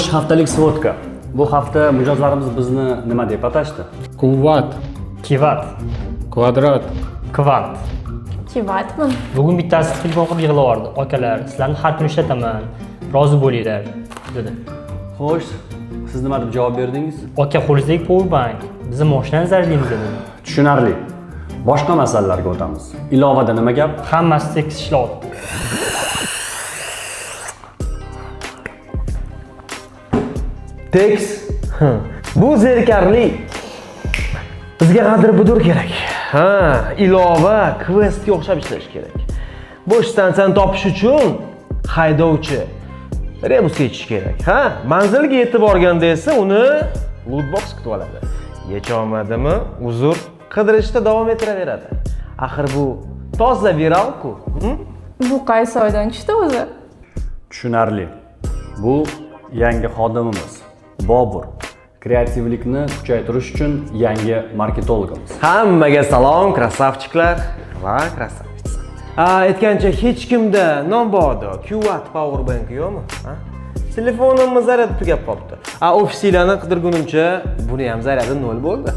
Xo'sh, haftalik svotka. Bu hafta mijozlarimiz bizni nima deb atashdi? Quvvat, Kivat, kvadrat. kvant. Kivatmi? Bugun bittasi telefon qilib yig'lavordi. Akalar, sizlarni har kuni ishlataman. Rozi bo'linglar, dedi. Xo'sh, siz nima deb javob berdingiz? Aka, qo'lingizdagi powerbank. Bizni mashinani zararlaymiz dedi. Tushunarli. Boshqa masalalarga o'tamiz. Ilovada nima gap? Hammasi tekis ishlayapti. Teks. Bu zerikarli. Bizga g'adir-budur kerak. Ha, ilova questga o'xshab ishlash kerak. Bo'sh stansiyani topish uchun haydovchi rebusga yechish kerak. Ha, manzilga yetib borganda esa uni lootbox kutib oladi. Yecha olmadimi, uzr, qidirishda davom etiraveradi. Axir bu toza viral-ku. Bu qaysi oydan tushdi o'zi? Tushunarli. Bu yangi xodimimiz. Bobur. Kreativlikni kuchaytirish uchun yangi marketologimiz. Hammaga salom, krasavchiklar va krasavchica. Aytgancha hech kimda nombodo quvvat powerbank yo'qmi? Telefonimiz zaryadi tugab qolibdi. Ofisinglarni qidirgunimcha buni ham zaryadi 0 bo'ldi.